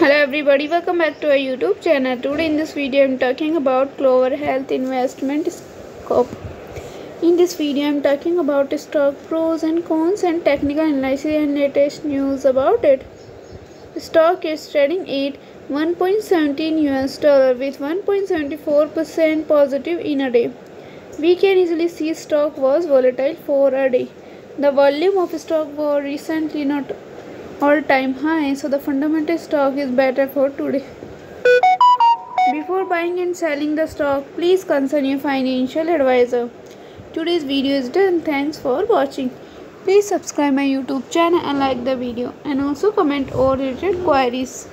Hello everybody, welcome back to our YouTube channel. Today in this video I am talking about Clover Health Investment Scope. In this video I am talking about stock pros and cons and technical analysis and latest news about it. The stock is trading at $1.17 with 1.74% positive in a day. We can easily see stock was volatile for a day. The volume of stock was recently not all-time high, so the fundamental stock is better for today. Before buying and selling the stock, please consult your financial advisor. Today's video is done. Thanks for watching. Please subscribe my YouTube channel and like the video, and also comment all related queries.